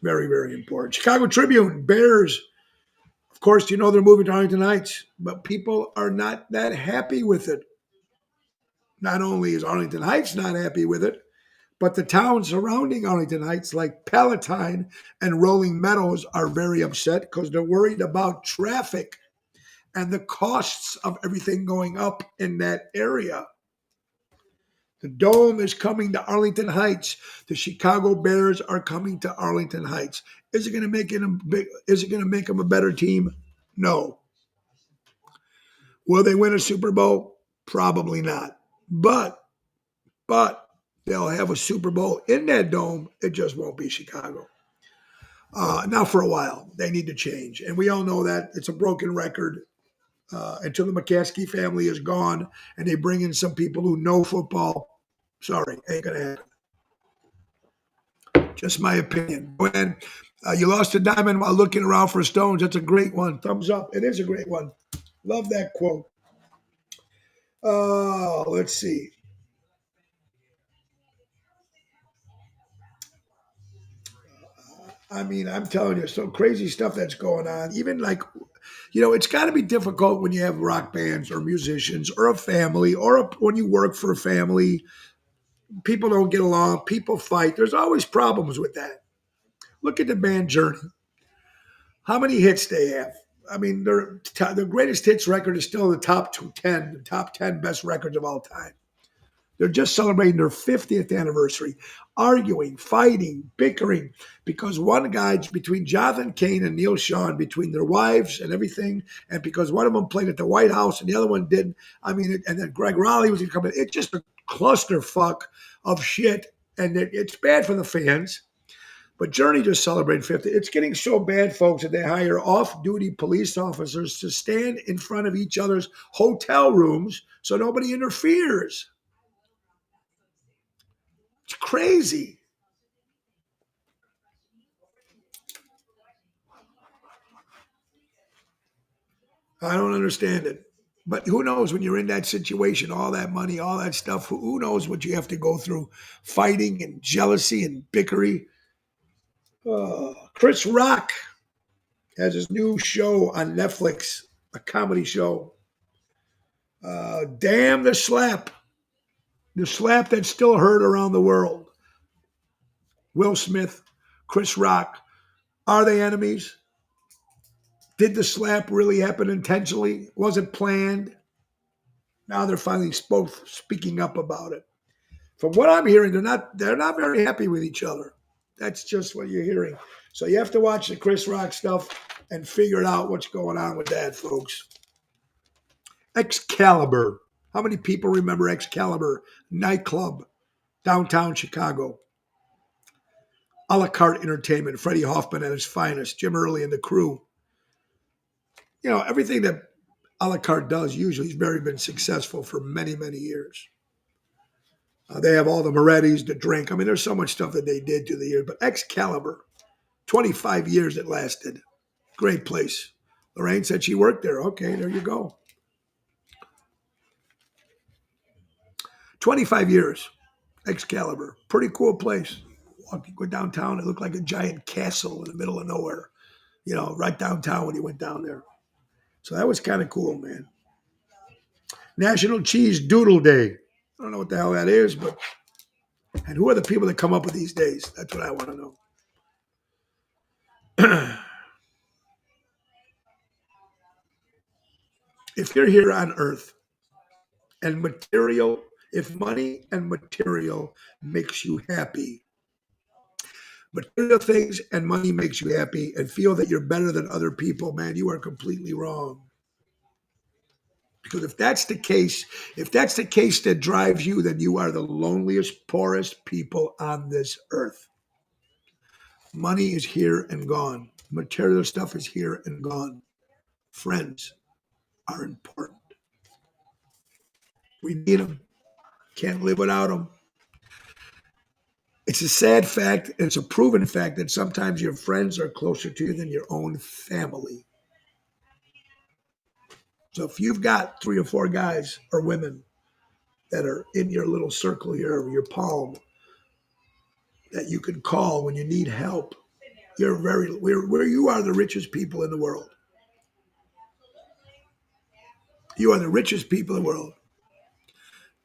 Very, very important. Chicago Tribune, Bears. Of course, you know they're moving to Arlington Heights, but people are not that happy with it. Not only is Arlington Heights not happy with it, but the towns surrounding Arlington Heights, like Palatine and Rolling Meadows, are very upset because they're worried about traffic and the costs of everything going up in that area. The Dome is coming to Arlington Heights. The Chicago Bears are coming to Arlington Heights. Is it going to make it a big? Is it going to make them a better team? No. Will they win a Super Bowl? Probably not. But they'll have a Super Bowl in that dome. It just won't be Chicago. Now, for a while, they need to change, and we all know that it's a broken record. Until the McCaskey family is gone, and they bring in some people who know football. Sorry, ain't gonna happen. Just my opinion. And you lost a diamond while looking around for stones. That's a great one. Thumbs up. It is a great one. Love that quote. Let's see. I mean, I'm telling you, some crazy stuff that's going on. Even like, it's got to be difficult when you have rock bands or musicians or a family when you work for a family. People don't get along. People fight. There's always problems with that. Look at the band Journey. How many hits they have? I mean, their greatest hits record is still the top 10, the top 10 best records of all time. They're just celebrating their 50th anniversary, arguing, fighting, bickering, because one guy between Jonathan Cain and Neil Sean, between their wives and everything, and because one of them played at the White House and the other one didn't. I mean, and then Greg Raleigh was going to come in. It's just a clusterfuck of shit, and it's bad for the fans. But Journey just celebrated 50. It's getting so bad, folks, that they hire off-duty police officers to stand in front of each other's hotel rooms so nobody interferes. It's crazy. I don't understand it. But who knows when you're in that situation, all that money, all that stuff, who knows what you have to go through, fighting and jealousy and bickery. Chris Rock has his new show on Netflix, a comedy show. Damn the slap. The slap that's still heard around the world. Will Smith, Chris Rock, are they enemies? Did the slap really happen intentionally? Was it planned? Now they're finally both speaking up about it. From what I'm hearing, they're not very happy with each other. That's just what you're hearing. So you have to watch the Chris Rock stuff and figure out what's going on with that, folks. Excalibur. How many people remember Excalibur nightclub, downtown Chicago? A la carte entertainment, Freddie Hoffman at his finest, Jim Early and the crew. Everything that a la carte does usually has been successful for many, many years. They have all the Moretti's, the drink. I mean, there's so much stuff that they did through the years. But Excalibur, 25 years it lasted. Great place. Lorraine said she worked there. Okay, there you go. 25 years, Excalibur. Pretty cool place. You go downtown, it looked like a giant castle in the middle of nowhere. Right downtown when you went down there. So that was kind of cool, man. National Cheese Doodle Day. I don't know what the hell that is, and who are the people that come up with these days? That's what I want to know. If you're here on Earth and if money and material makes you happy, material things and money makes you happy and feel that you're better than other people, man, you are completely wrong. Because if that's the case that drives you, then you are the loneliest, poorest people on this earth. Money is here and gone. Material stuff is here and gone. Friends are important. We need them. Can't live without them. It's a sad fact, and it's a proven fact that sometimes your friends are closer to you than your own family. So if you've got 3 or 4 guys or women that are in your little circle here, your palm, that you can call when you need help, you are the richest people in the world. You are the richest people in the world.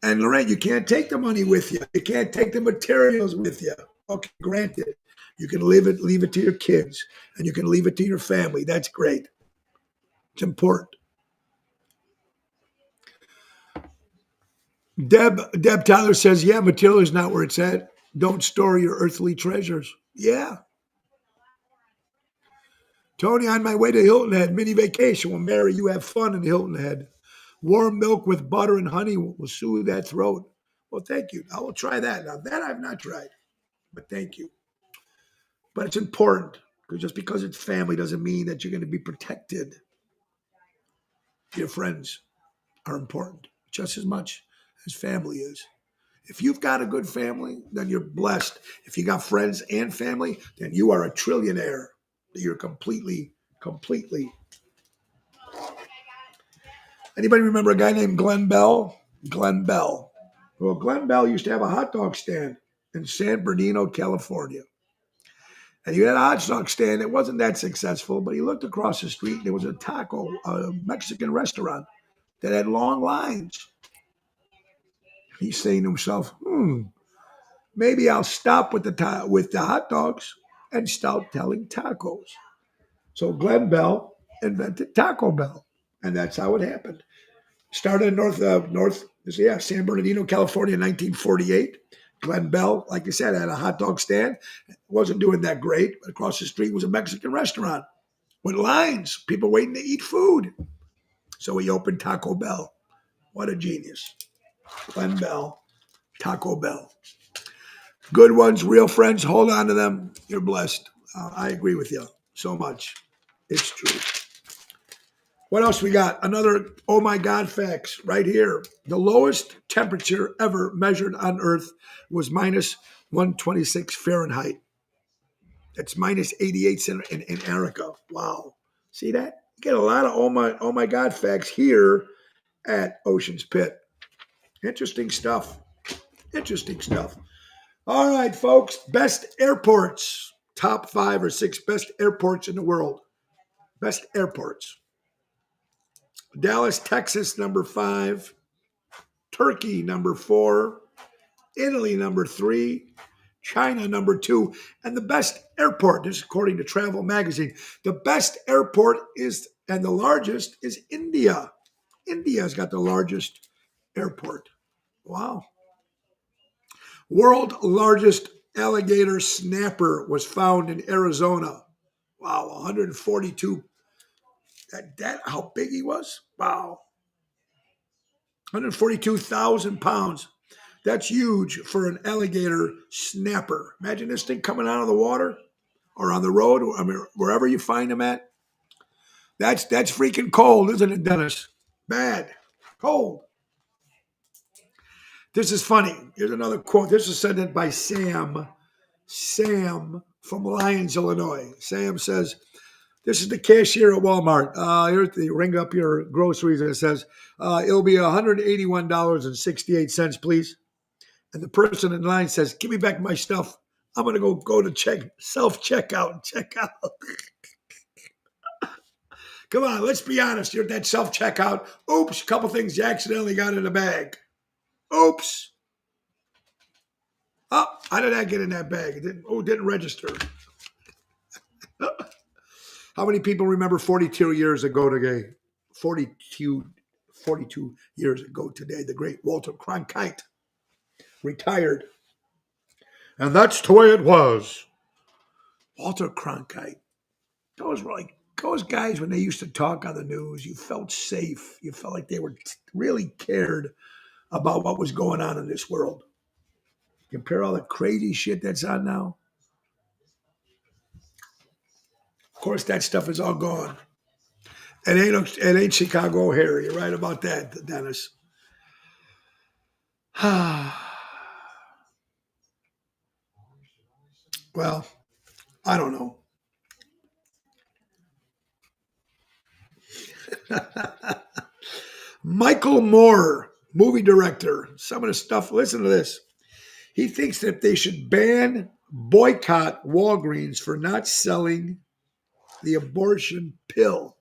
And Lorraine, you can't take the money with you. You can't take the materials with you. Okay, granted. You can leave it to your kids, and you can leave it to your family. That's great. It's important. Deb Tyler says, yeah, material is not where it's at. Don't store your earthly treasures. Yeah. Tony, on my way to Hilton Head, mini vacation. Well, Mary, you have fun in Hilton Head. Warm milk with butter and honey will soothe that throat. Well, thank you. I will try that. Now, that I've not tried, but thank you. But it's important because just because it's family doesn't mean that you're going to be protected. Your friends are important just as much as family is. If you've got a good family, then you're blessed. If you got friends and family, then you are a trillionaire. You're completely. Anybody remember a guy named Glenn Bell? Glenn Bell. Well, Glenn Bell used to have a hot dog stand in San Bernardino, California. And he had a hot dog stand. It wasn't that successful, but he looked across the street. There was a Mexican restaurant that had long lines. He's saying to himself, maybe I'll stop with the hot dogs and start telling tacos. So Glenn Bell invented Taco Bell, and that's how it happened. Started in San Bernardino, California, in 1948. Glenn Bell, like you said, had a hot dog stand. Wasn't doing that great, but across the street was a Mexican restaurant with lines, people waiting to eat food. So he opened Taco Bell. What a genius. Glenn Bell, Taco Bell. Good ones, real friends, hold on to them. You're blessed. I agree with you so much. It's true. What else we got? Another oh my God facts right here. The lowest temperature ever measured on Earth was minus 126 Fahrenheit. That's minus 88 in Antarctica. Wow. See that? You get a lot of oh my God facts here at Ocean's Pit. Interesting stuff. Interesting stuff. All right, folks. Best airports. Top 5 or 6 best airports in the world. Best airports. Dallas, Texas, number 5. Turkey, number 4. Italy, number 3. China, number 2. And the best airport, this is according to Travel Magazine, the best airport is, and the largest, is India. India's got the largest airport. Wow. World largest alligator snapper was found in Arizona. Wow, 142. That how big he was? Wow. 142,000 pounds. That's huge for an alligator snapper. Imagine this thing coming out of the water or on the road, I mean, wherever you find them at. That's freaking cold, isn't it, Dennis? Bad. Cold. This is funny. Here's another quote. This is sent in by Sam. Sam from Lyons, Illinois. Sam says, this is the cashier at Walmart. Here's the ring up your groceries, and it says, it'll be $181.68, please. And the person in line says, give me back my stuff. I'm going to go to self-checkout and check out. Come on, let's be honest. You're at that self-checkout. Oops, a couple things you accidentally got in the bag. Oops. Oh, how did that get in that bag? It didn't register. How many people remember 42 years ago today? 42 years ago today, the great Walter Cronkite retired. And that's the way it was. Walter Cronkite. Those guys, when they used to talk on the news, you felt safe. You felt like they were really cared about what was going on in this world. Compare all the crazy shit that's on now. Of course, that stuff is all gone. It ain't Chicago O'Hare. You're right about that, Dennis. Well, I don't know. Michael Moore, movie director. Some of the stuff, listen to this. He thinks that they should boycott Walgreens for not selling the abortion pill.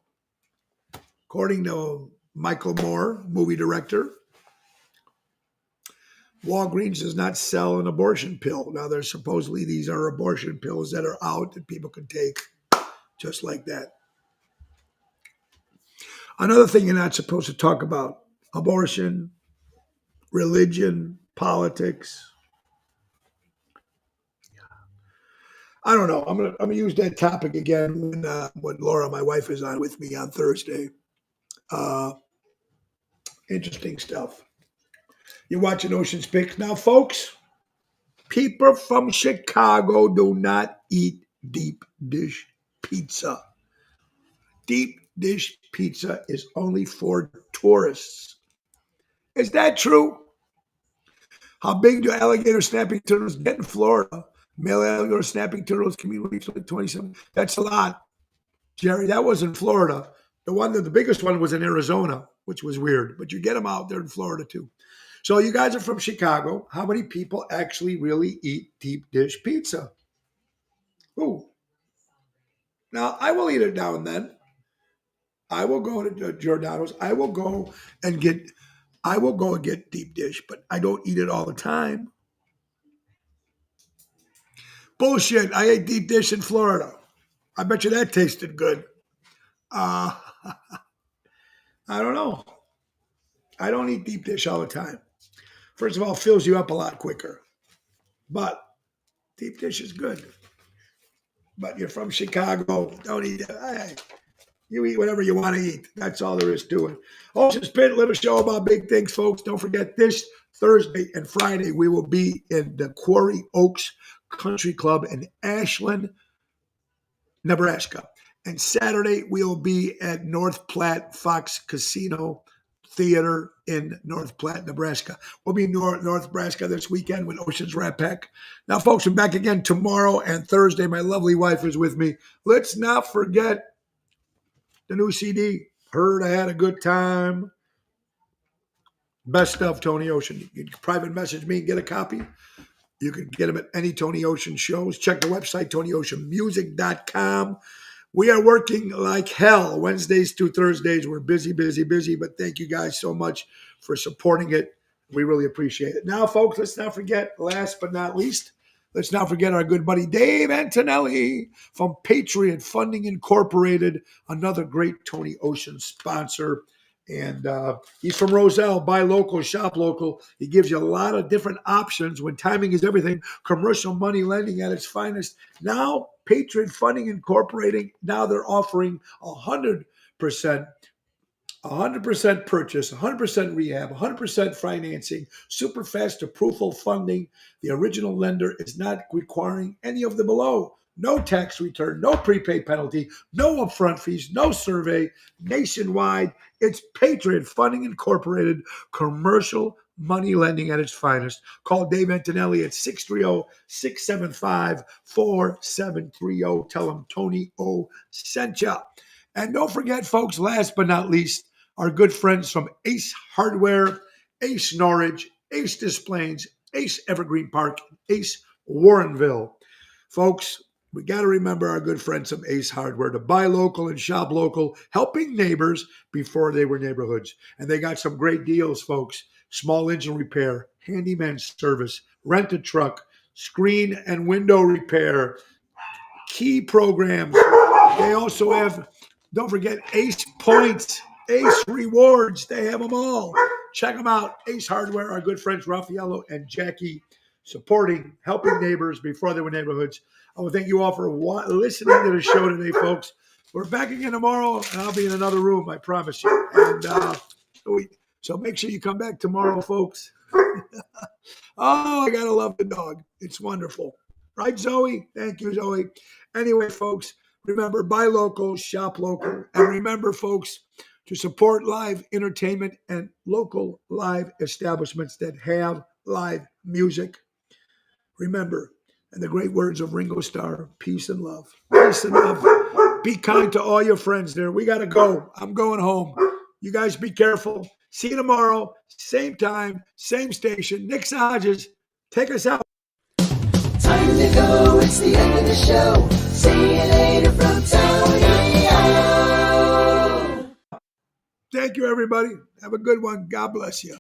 According to Michael Moore, movie director, Walgreens does not sell an abortion pill. Now, there's supposedly these are abortion pills that are out that people can take just like that. Another thing you're not supposed to talk about, abortion, religion, politics. I don't know. I'm gonna use that topic again when Laura, my wife, is on with me on Thursday. Uh, Interesting stuff. You're watching Ocean's Picks now, folks. People from Chicago do not eat deep dish pizza. Deep dish pizza is only for tourists. Is that true? How big do alligator snapping turtles get in Florida? Male alligator snapping turtles can be reached like 27. That's a lot, Jerry. That was in Florida. The biggest one was in Arizona, which was weird. But you get them out there in Florida too. So you guys are from Chicago. How many people actually really eat deep dish pizza? Ooh. Now I will eat it now and then. I will go to Giordano's. I will go and get deep dish, but I don't eat it all the time. Bullshit. I ate deep dish in Florida. I bet you that tasted good. Uh, I don't know. I don't eat deep dish all the time. First of all, it fills you up a lot quicker. But deep dish is good. But you're from Chicago. Don't eat it. Hey, you eat whatever you want to eat. That's all there is to it. Ocean's Pit, little show about big things, folks. Don't forget this Thursday and Friday, we will be in the Quarry Oaks Country Club in Ashland, Nebraska. And Saturday, we'll be at North Platte Fox Casino Theater in North Platte, Nebraska. We'll be in North Nebraska this weekend with Ocean's Rat Pack. Now, folks, I'm back again tomorrow and Thursday. My lovely wife is with me. Let's not forget the new CD. Heard I had a good time. Best stuff, Tony Ocean. You can private message me and get a copy. You can get them at any Tony Ocean shows. Check the website, TonyOceanMusic.com. We are working like hell Wednesdays through Thursdays. We're busy, but thank you guys so much for supporting it. We really appreciate it. Now, folks, let's not forget, last but not least, let's not forget our good buddy Dave Antonelli from Patriot Funding Incorporated, another great Tony Ocean sponsor. And he's from Roselle. Buy local, shop local. He gives you a lot of different options when timing is everything. Commercial money lending at its finest. Now, Patriot Funding Incorporating, now they're offering 100% purchase, 100% rehab, 100% financing, super fast approval funding. The original lender is not requiring any of the below. No tax return, no prepaid penalty, no upfront fees, no survey, nationwide. It's Patriot Funding Incorporated, commercial money lending at its finest. Call Dave Antonelli at 630-675-4730. Tell him Tony O sent you. And don't forget, folks, last but not least, our good friends from Ace Hardware, Ace Norridge, Ace Des Plaines, Ace Evergreen Park, Ace Warrenville. Folks, we got to remember our good friends from Ace Hardware to buy local and shop local, helping neighbors before they were neighborhoods. And they got some great deals, folks. Small engine repair, handyman service, rent a truck, screen and window repair, key programs. They also have, don't forget, Ace Points, Ace Rewards. They have them all. Check them out. Ace Hardware, our good friends Raffaello and Jackie, supporting, helping neighbors before they were neighborhoods. I want to thank you all for listening to the show today, folks. We're back again tomorrow, and I'll be in another room, I promise you. And so make sure you come back tomorrow, folks. Oh, I got to love the dog. It's wonderful. Right, Zoe? Thank you, Zoe. Anyway, folks, remember, buy local, shop local. And remember, folks, to support live entertainment and local live establishments that have live music. Remember, and the great words of Ringo Starr, peace and love. Peace and love. Be kind to all your friends there. We got to go. I'm going home. You guys be careful. See you tomorrow. Same time, same station. Nick Hodges, take us out. Time to go. It's the end of the show. See you later from Tony O. Thank you, everybody. Have a good one. God bless you.